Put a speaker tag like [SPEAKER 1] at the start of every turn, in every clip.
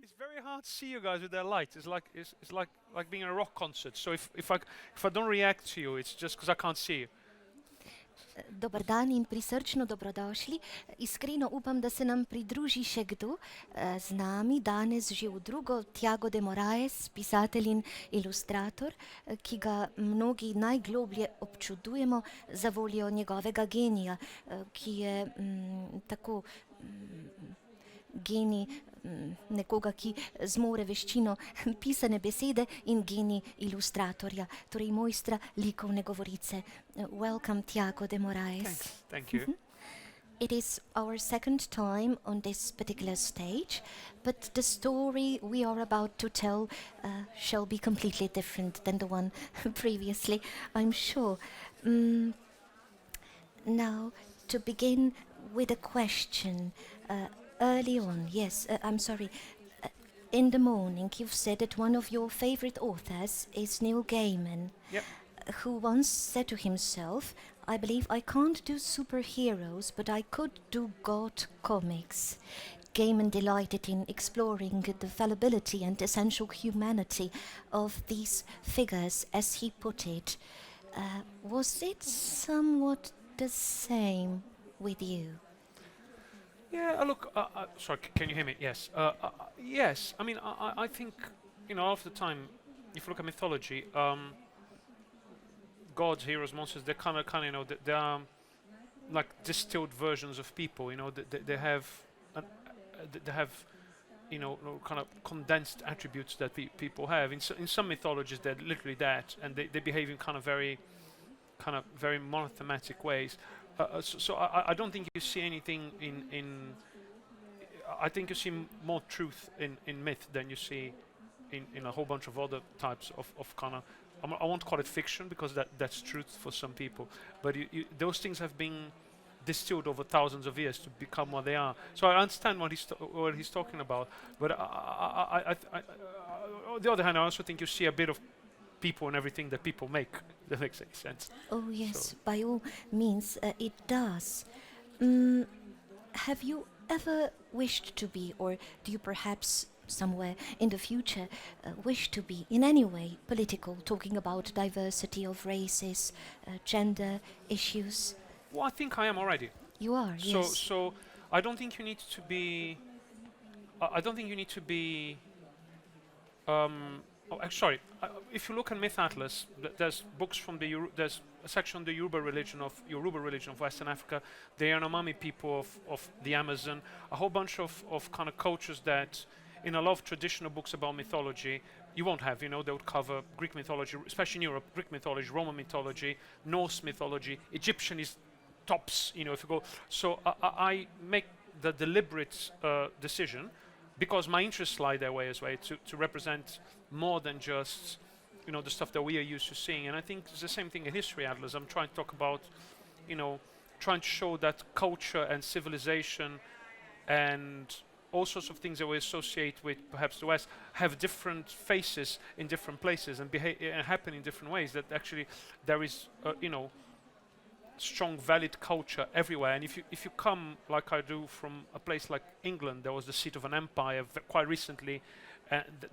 [SPEAKER 1] it's very hard to see you guys with that light. It's like being in a rock concert. So if I don't react to you, it's just because I can't see you.
[SPEAKER 2] Dober dan in prisrčno dobrodošli. Iskreno upam, da se nam pridruži še kdo. Z nami danes že v drugo Thiago de Moraes, pisatelj in ilustrator, ki ga mnogi najgloblje občudujemo za voljo njegovega genija, ki je tako genij nekoga, ki zmore veščino pisane besede in genij ilustratorja, torej mojstra likovne govorice. Welcome, Thiago de Moraes.
[SPEAKER 1] Thank you.
[SPEAKER 2] It is our second time on this particular stage, but the story we are about to tell shall be completely different than the one previously, I'm sure. Now, to begin with a question. Early on, yes, I'm sorry. In the morning, you've said that one of your favorite authors is Neil Gaiman,
[SPEAKER 1] Yep.
[SPEAKER 2] who once said to himself, I believe I can't do superheroes, but I could do God comics. Gaiman delighted in exploring the fallibility and essential humanity of these figures, as he put it. Was it somewhat the same with you?
[SPEAKER 1] Yeah, look, sorry, can you hear me? Yes. Yes, I mean, I think, half the time, if you look at mythology, gods, heroes, monsters, they're kind of, they are like distilled versions of people, they have, they have, kind of condensed attributes that people have. In some mythologies, they're literally that, and they behave in kind of very monothematic ways. So I don't think you see anything in I think you see more truth in myth than you see in a whole bunch of other types of kind of, I won't call it fiction because that's truth for some people, but those things have been distilled over thousands of years to become what they are. So I understand what he's talking about, but on the other hand, I also think you see a bit of people and everything that people make. That makes any sense.
[SPEAKER 2] Oh yes,
[SPEAKER 1] So-
[SPEAKER 2] by all means, it does. Have you ever wished to be, or do you perhaps somewhere in the future wish to be in any way political, talking about diversity of races, gender issues?
[SPEAKER 1] Well, I think I am already.
[SPEAKER 2] You are,
[SPEAKER 1] So
[SPEAKER 2] yes.
[SPEAKER 1] so I don't think you need to be. I don't think you need to be. Sorry. If you look at Myth Atlas, there's books from there's a section on the Yoruba religion of Western Africa, the Yanomami people of the Amazon, a whole bunch of kind of cultures that, in a lot of traditional books about mythology, you won't have. They would cover Greek mythology, especially in Europe, Greek mythology, Roman mythology, Norse mythology, Egyptian is tops. If you go. So I make the deliberate decision, because my interests lie that way as well, to represent more than just the stuff that we are used to seeing. And I think it's the same thing in History Atlas. I'm trying to talk about, trying to show that culture and civilization and all sorts of things that we associate with perhaps the West have different faces in different places and behave and happen in different ways. That actually there is, strong, valid culture everywhere. And if you come, like I do, from a place like England, there was the seat of an empire quite recently.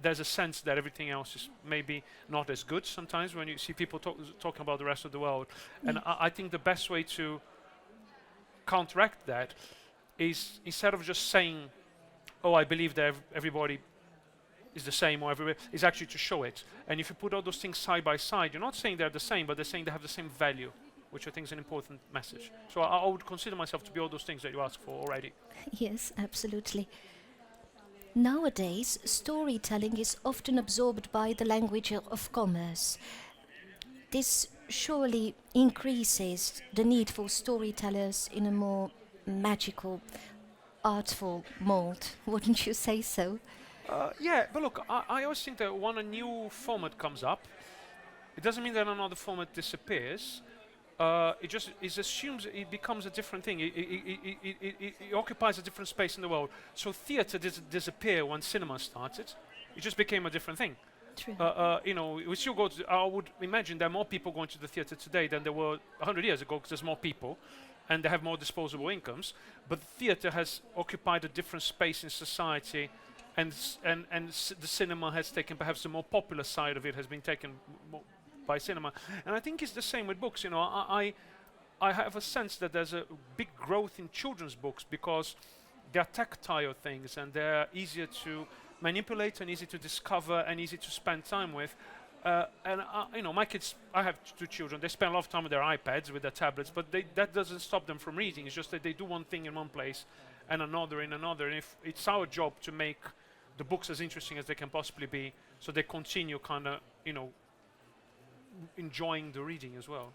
[SPEAKER 1] There's a sense that everything else is maybe not as good sometimes when you see people talking about the rest of the world. And I think the best way to counteract that is, instead of just saying, "Oh, I believe that everybody is the same," or everywhere, is actually to show it. And if you put all those things side by side, you're not saying they're the same, but they're saying they have the same value, which I think is an important message. So I would consider myself to be all those things that you asked for already.
[SPEAKER 2] Yes, absolutely. Nowadays, storytelling is often absorbed by the language of commerce. This surely increases the need for storytellers in a more magical, artful mold, wouldn't you say so?
[SPEAKER 1] Yeah, but look, I always think that when a new format comes up, it doesn't mean that another format disappears. It assumes it becomes a different thing. It occupies a different space in the world. So theatre didn't disappear when cinema started. It just became a different thing.
[SPEAKER 2] True.
[SPEAKER 1] We still go to. I would imagine there are more people going to the theatre today than there were 100 years ago, because there's more people, and they have more disposable incomes. But theatre has occupied a different space in society, the cinema has taken perhaps the more popular side of it has been taken by cinema. And I think it's the same with books. You know, I have a sense that there's a big growth in children's books because they're tactile things and they're easier to manipulate and easy to discover and easy to spend time with. You know, my kids, I have two children, they spend a lot of time with their iPads, with their tablets, but that doesn't stop them from reading. It's just that they do one thing in one place and another in another. And if it's our job to make the books as interesting as they can possibly be, so they continue kind of, you know, enjoying the reading as well.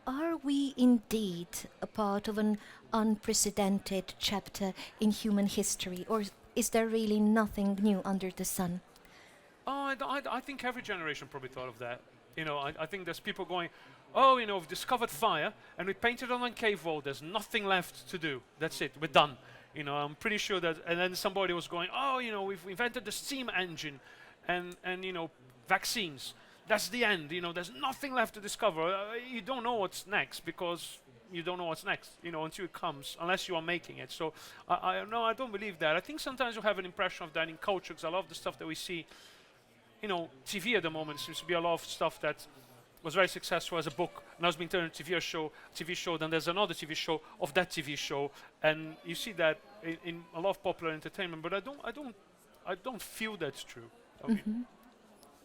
[SPEAKER 2] Are we indeed a part of an unprecedented chapter in human history, or is there really nothing new under the sun?
[SPEAKER 1] I think every generation probably thought of that. You know, I think there's people going, oh, you know, we've discovered fire and we painted on a cave wall. There's nothing left to do. That's it. We're done. You know, I'm pretty sure that. And then somebody was going, oh, you know, we've invented the steam engine, and you know, vaccines. That's the end. You know, there's nothing left to discover. You don't know what's next because you don't know what's next. You know, until it comes, unless you are making it. So no, I don't believe that. I think sometimes you have an impression of that in culture, because a lot of the stuff that we see, you know, TV at the moment seems to be a lot of stuff that was very successful as a book, now it's been turned into TV show, then there's another TV show of that TV show, and you see that in a lot of popular entertainment, but I don't feel that's true.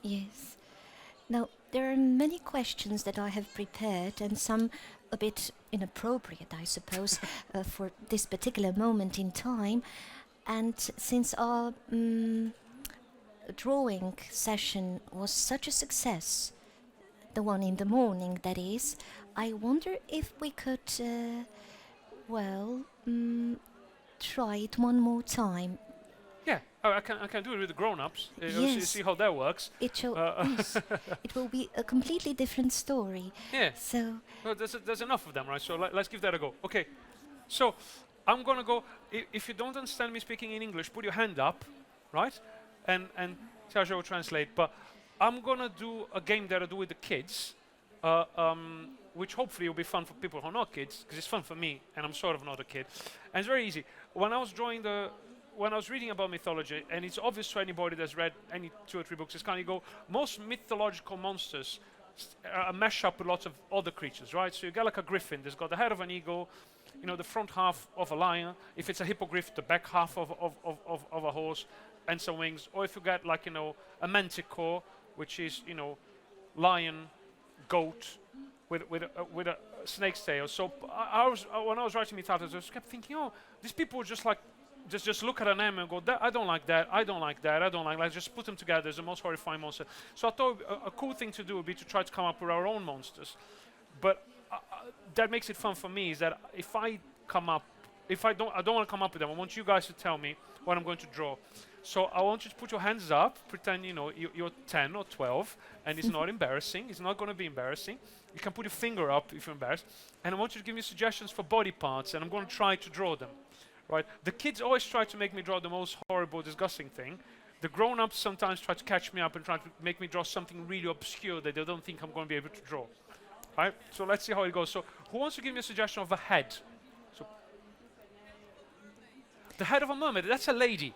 [SPEAKER 2] Yes. Now, there are many questions that I have prepared, and some a bit inappropriate, I suppose, for this particular moment in time. And since our drawing session was such a success, the one in the morning, that is, I wonder if we could, try it one more time.
[SPEAKER 1] Yeah, I can do it with the grown-ups.
[SPEAKER 2] Yes.
[SPEAKER 1] See how that works.
[SPEAKER 2] It will be a completely different story.
[SPEAKER 1] Yeah.
[SPEAKER 2] So
[SPEAKER 1] Well, there's enough of them, right? So let's give that a go. Okay. So I'm gonna go. If you don't understand me speaking in English, put your hand up, right? And Thiago will translate. But I'm gonna do a game that I do with the kids, which hopefully will be fun for people who are not kids, because it's fun for me, and I'm sort of not a kid. And it's very easy. When I was reading about mythology, and it's obvious to anybody that's read any 2 or 3 books, it's kind of go, most mythological monsters mesh up with lots of other creatures, right? So you get like a griffin, there's got the head of an eagle, you know, the front half of a lion. If it's a hippogriff, the back half of a horse, and some wings. Or if you get like, you know, a manticore, which is, you know, lion, goat, with a snake's tail. So when I was writing mythology, I just kept thinking, oh, these people would just like, just look at an animal and go, I don't like that, I don't like that, I don't like that. Just put them together as the most horrifying monster. So I thought a cool thing to do would be to try to come up with our own monsters. But that makes it fun for me, is that if I don't want to come up with them, I want you guys to tell me what I'm going to draw. So I want you to put your hands up, pretend, you know, you're 10 or 12, and it's not embarrassing, it's not going to be embarrassing. You can put your finger up if you're embarrassed. And I want you to give me suggestions for body parts, and I'm going to try to draw them. Right? The kids always try to make me draw the most horrible, disgusting thing. The grown-ups sometimes try to catch me up and try to make me draw something really obscure that they don't think I'm going to be able to draw. Right? So let's see how it goes. So who wants to give me a suggestion of a head? So the head of a mermaid, that's a lady.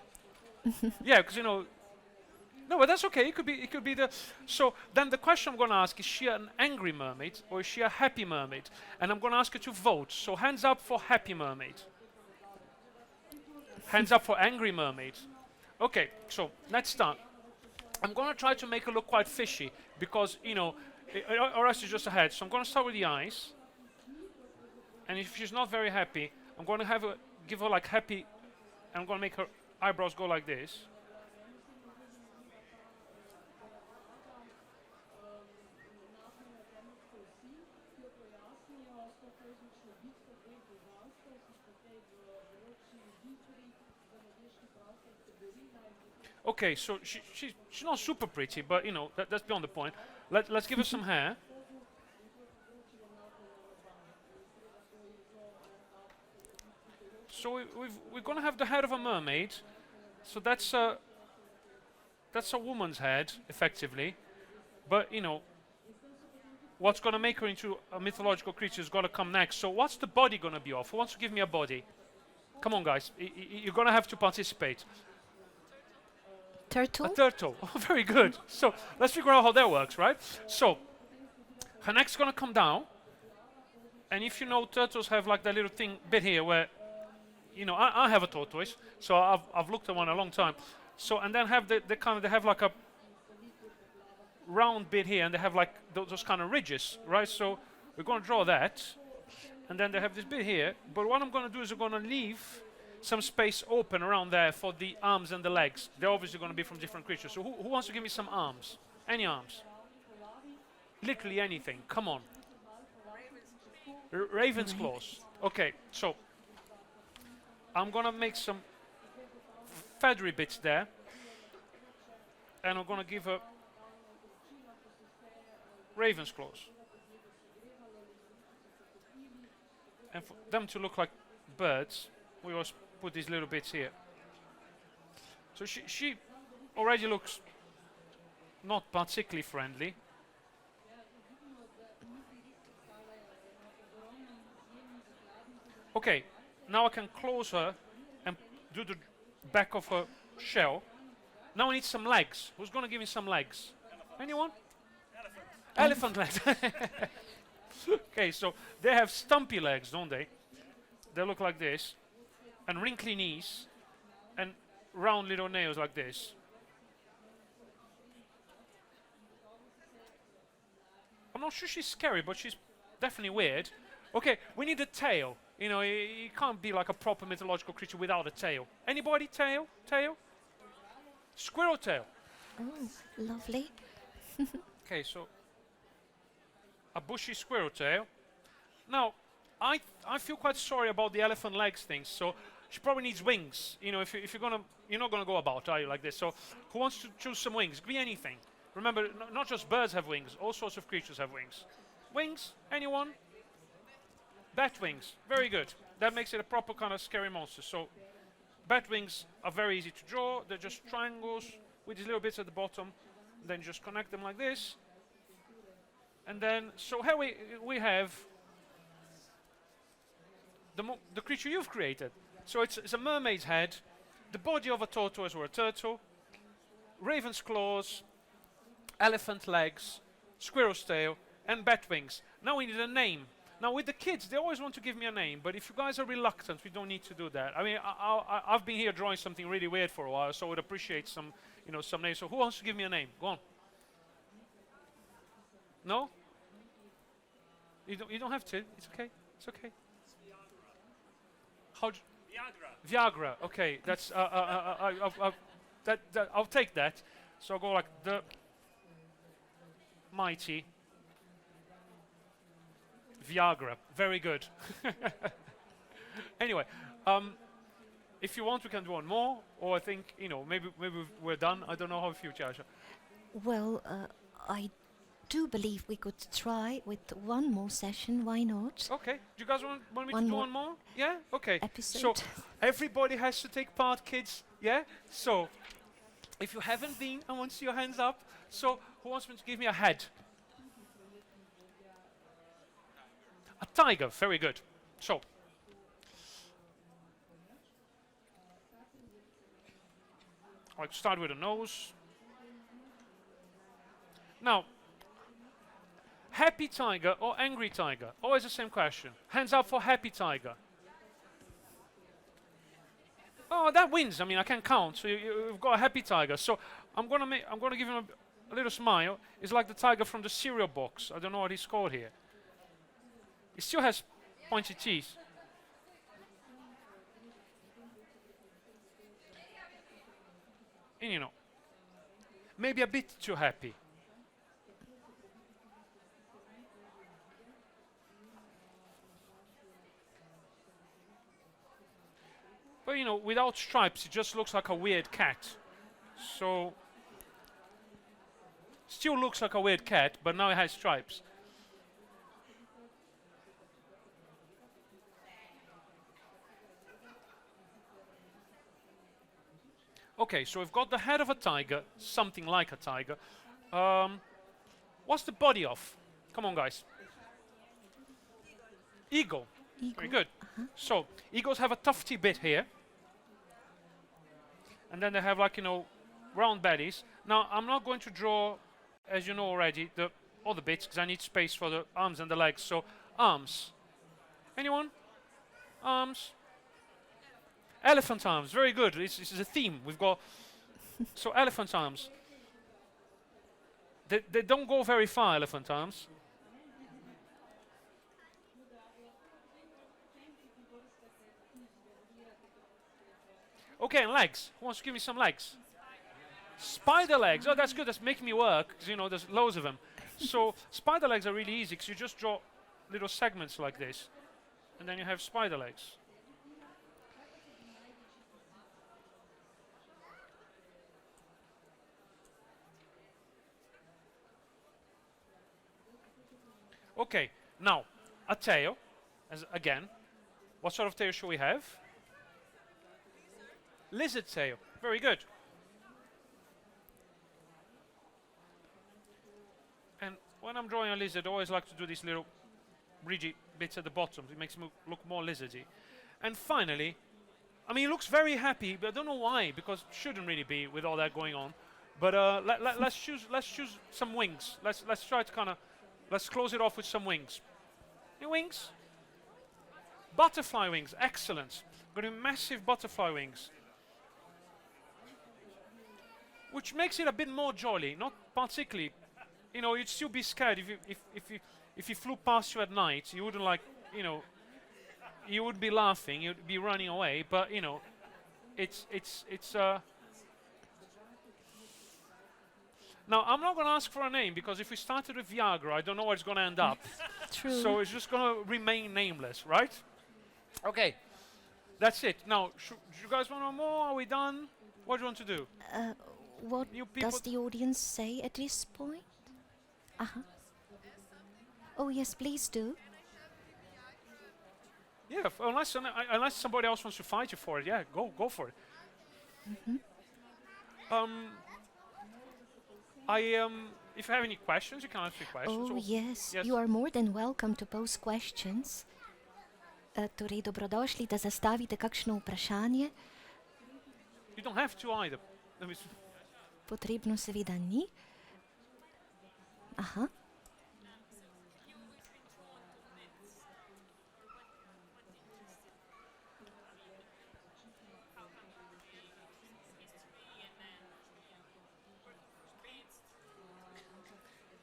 [SPEAKER 1] Yeah, because, you know, no, but that's okay. It could be the. So then the question I'm going to ask, is she an angry mermaid or is she a happy mermaid? And I'm going to ask you to vote. So hands up for happy mermaid. Hands up for angry mermaid. Okay, so let's start. I'm going to try to make her look quite fishy because, you know, or else it's just a head. So I'm going to start with the eyes. And if she's not very happy, I'm going to give her like happy, and I'm going to make her eyebrows go like this. Okay, so she's not super pretty, but you know, that's beyond the point. Let's give her some hair. So we're gonna have the head of a mermaid. So that's a woman's head, effectively. But you know, what's gonna make her into a mythological creature is gonna come next. So what's the body gonna be of? Who wants to give me a body? Come on, guys. You're gonna have to participate. A
[SPEAKER 2] Turtle?
[SPEAKER 1] turtle. Oh, very good. So let's figure out how that works, right? So her neck's gonna come down, and if you know, turtles have like that little thing bit here where, you know, I have a tortoise, so I've looked at one a long time. So and then have they have like a round bit here, and they have like those kind of ridges, right? So we're gonna draw that, and then they have this bit here. But what I'm gonna do is I'm gonna leave some space open around there for the arms and the legs. They're obviously going to be from different creatures. So who wants to give me some arms? Any arms? Literally anything. Come on. Raven's claws. Okay, so I'm going to make some feathery bits there. And I'm going to give her raven's claws. And for them to look like birds, we always put these little bits here. So she already looks not particularly friendly. Okay, now I can close her and do the back of her shell. Now I need some legs. Who's going to give me some legs? Anyone? Elephant legs. Okay, so they have stumpy legs, don't they? They look like this. And wrinkly knees, and round little nails like this. I'm not sure she's scary, but she's definitely weird. Okay, we need a tail. You know, it can't be like a proper mythological creature without a tail. Anybody tail? Tail? Squirrel tail.
[SPEAKER 2] Oh, lovely.
[SPEAKER 1] Okay, so a bushy squirrel tail. Now, I feel quite sorry about the elephant legs things, so she probably needs wings. You know, if you're not gonna go about, are you, like this? So who wants to choose some wings? Be anything. Remember, not just birds have wings, all sorts of creatures have wings. Wings? Anyone? Bat wings. Very good. That makes it a proper kind of scary monster. So bat wings are very easy to draw. They're just triangles with these little bits at the bottom. Then just connect them like this. And then, so here we have the creature you've created. So it's a mermaid's head, the body of a tortoise or a turtle, raven's claws, elephant legs, squirrel's tail, and bat wings. Now we need a name. Now with the kids, they always want to give me a name, but if you guys are reluctant, we don't need to do that. I mean, I've been here drawing something really weird for a while, so I would appreciate some, you know, some names. So who wants to give me a name? Go on. No? You don't have to. It's okay. It's okay. How? Viagra. Viagra. Okay, that's I'll take that. So I'll go like the mighty Viagra. Very good. Anyway, if you want, we can do one more, or I think, you know, maybe we're done. I don't know how you feel, Charles.
[SPEAKER 2] Well, I do believe we could try with one more session. Why not?
[SPEAKER 1] Okay. Do you guys want me to do one more? Yeah? Okay.
[SPEAKER 2] Episode.
[SPEAKER 1] So everybody has to take part, kids. Yeah? So if you haven't been, I want to see your hands up. So who wants me to give me a head? A tiger. Very good. So I'll start with the nose. Now, happy tiger or angry tiger? Always the same question. Hands up for happy tiger. Oh, that wins. I mean, I can count. So you've got a happy tiger. So I'm gonna give him a little smile. It's like the tiger from the cereal box. I don't know what he's called here. He still has pointy teeth. And you know, maybe a bit too happy. But you know, without stripes, it just looks like a weird cat. So, still looks like a weird cat, but now it has stripes. Okay, so we've got the head of a tiger, something like a tiger. What's the body of? Come on, guys. Eagle. Very good. So eagles have a tufty bit here, and then they have like round bellies. Now I'm not going to draw, as you know already, the all the bits because I need space for the arms and the legs. So arms. Anyone? Arms. Elephant arms. Very good. This is a theme. We've got so elephant arms. They don't go very far. Elephant arms. Okay, and legs. Who wants to give me some legs? Spider legs. Oh, that's good. That's making me work because there's loads of them. So spider legs are really easy because you just draw little segments like this, and then you have spider legs. Okay, now a tail. Again, what sort of tail should we have? Lizard tail. Very good. And when I'm drawing a lizard, I always like to do these little ridgy bits at the bottom. It makes me look more lizardy. And finally, I mean, he looks very happy, but I don't know why, because it shouldn't really be with all that going on. But let's choose some wings. Let's try to let's close it off with some wings. Any wings? Butterfly wings. Excellent. Got a massive butterfly wings, which makes it a bit more jolly. Not particularly. You'd still be scared if you flew past you at night. You wouldn't you would be laughing. You'd be running away. But it's. Now I'm not going to ask for a name because if we started with Viagra, I don't know where it's going to end up.
[SPEAKER 2] True.
[SPEAKER 1] So it's just going to remain nameless, right? Okay, that's it. Now, do you guys want to know more? Are we done? What do you want to do?
[SPEAKER 2] What does the audience say at this point? Oh yes, please do.
[SPEAKER 1] Yeah, unless somebody else wants to fight you for it, yeah, go for it. If you have any questions, you can ask me questions.
[SPEAKER 2] Oh yes, you are more than welcome to pose questions. Torej, dobrodošli, da zastavite kakšno vprašanje.
[SPEAKER 1] You don't have to either.
[SPEAKER 2] Potrebno seveda ni.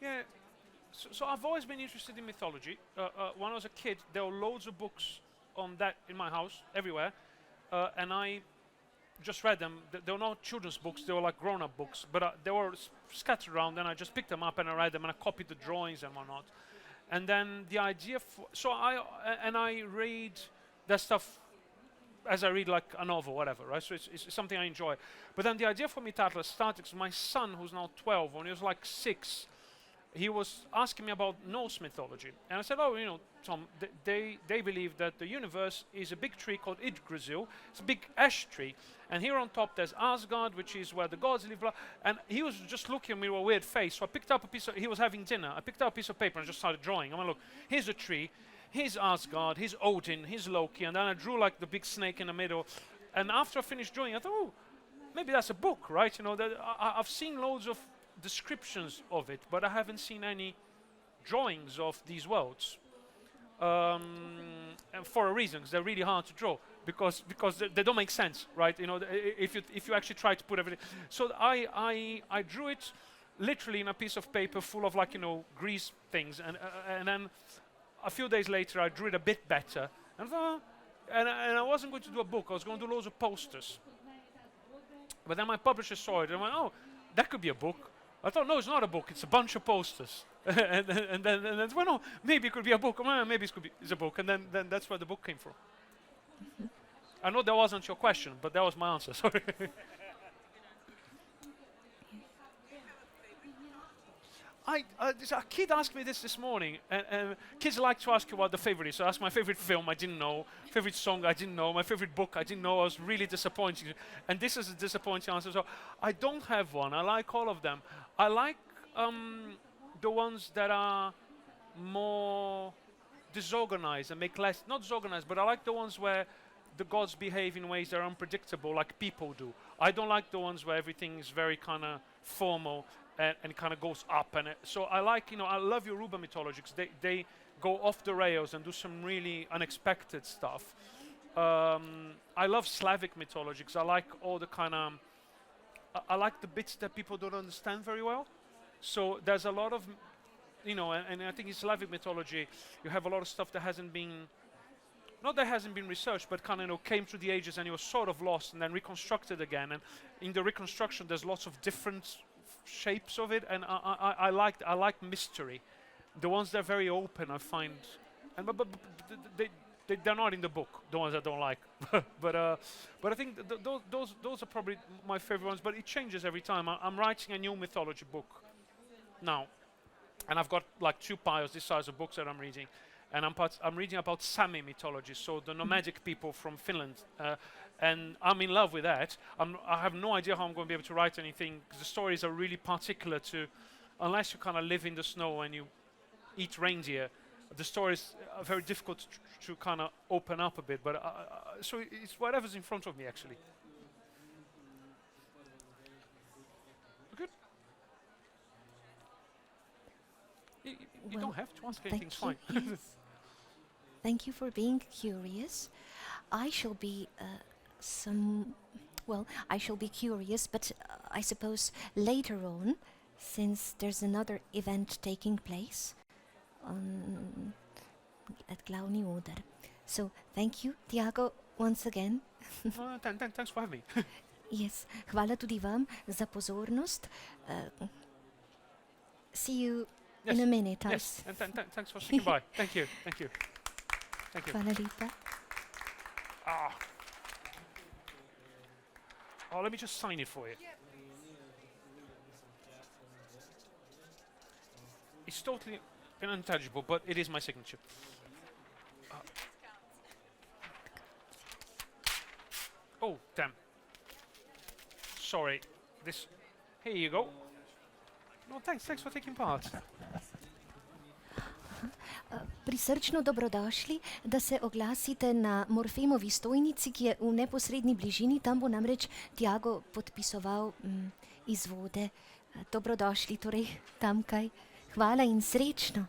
[SPEAKER 1] Yeah, so I've always been interested in mythology. When I was a kid, there were loads of books on that in my house, everywhere, and I just read them. They were not children's books; they were like grown-up books, but they were scattered around. And I just picked them up and I read them, and I copied the drawings and whatnot. And then the idea, I read that stuff as I read like a novel, whatever, right? So it's something I enjoy. But then the idea for Myth Atlas started because my son, who's now 12, when he was like 6, he was asking me about Norse mythology. And I said, Tom, they believe that the universe is a big tree called Yggdrasil. It's a big ash tree. And here on top there's Asgard, which is where the gods live. And he was just looking at me with a weird face. So I picked up he was having dinner. I picked up a piece of paper and just started drawing. I went, look, here's a tree. Here's Asgard. Here's Odin. Here's Loki. And then I drew like the big snake in the middle. And after I finished drawing, I thought, maybe that's a book, right? I've seen loads of descriptions of it, but I haven't seen any drawings of these worlds, and for a reason, because they're really hard to draw because they don't make sense, right? If you actually try to put everything. So I drew it literally in a piece of paper full of grease things, and then a few days later I drew it a bit better, and I wasn't going to do a book. I was going to do loads of posters, but then my publisher saw it and went, oh, that could be a book. I thought, no, it's not a book. It's a bunch of posters. and then well, no, maybe it could be a book. Maybe it's a book. And then that's where the book came from. I know that wasn't your question, but that was my answer. Sorry. A kid asked me this morning, and kids like to ask you what the favorite is. So I asked my favorite film, I didn't know. Favorite song, I didn't know. My favorite book, I didn't know. I was really disappointed. And this is a disappointing answer. So I don't have one. I like all of them. I like the ones that are more disorganized and make less, not disorganized, but I like the ones where the gods behave in ways that are unpredictable, like people do. I don't like the ones where everything is very kind of formal and kind of goes up. And so I like, I love Yoruba mythology because they go off the rails and do some really unexpected stuff. I love Slavic mythology because I like all the kind of, I like the bits that people don't understand very well. So there's a lot of, and I think in Slavic mythology, you have a lot of stuff that hasn't been, not that hasn't been researched, but kind of came through the ages and it was sort of lost and then reconstructed again. And in the reconstruction, there's lots of different shapes of it, and I like mystery. The ones that are very open, I find, and but they're not in the book. The ones I don't like, but I think those are probably my favorite ones. But it changes every time. I'm writing a new mythology book now, and I've got like 2 piles this size of books that I'm reading. And I'm reading about Sami mythology, so the nomadic people from Finland, and I'm in love with that. I have no idea how I'm going to be able to write anything because the stories are really particular to, unless you kind of live in the snow and you eat reindeer, the stories are very difficult to kind of open up a bit. But so it's whatever's in front of me actually. Good. You don't have to ask anything. It's fine.
[SPEAKER 2] Yes. Thank you for being curious. I shall be I shall be curious, but I suppose later on, since there's another event taking place at Glavni Oder. So thank you, Thiago, once again.
[SPEAKER 1] Thanks for having me.
[SPEAKER 2] Yes, hvala tudi vam za pozornost. See you in a minute.
[SPEAKER 1] Yes, and thanks for sticking by. Thank you.
[SPEAKER 2] Hvala lepa.
[SPEAKER 1] Oh, let me just sign it for you. It's totally unintelligible, but it is my signature. Oh, damn. Sorry. Here you go. No, thanks for taking part.
[SPEAKER 2] Prisrčno dobrodošli, da se oglasite na Morfemovi stojnici, ki je v neposredni bližini. Tam bo namreč Thiago podpisoval izvode. Dobrodošli torej tamkaj. Hvala in srečno.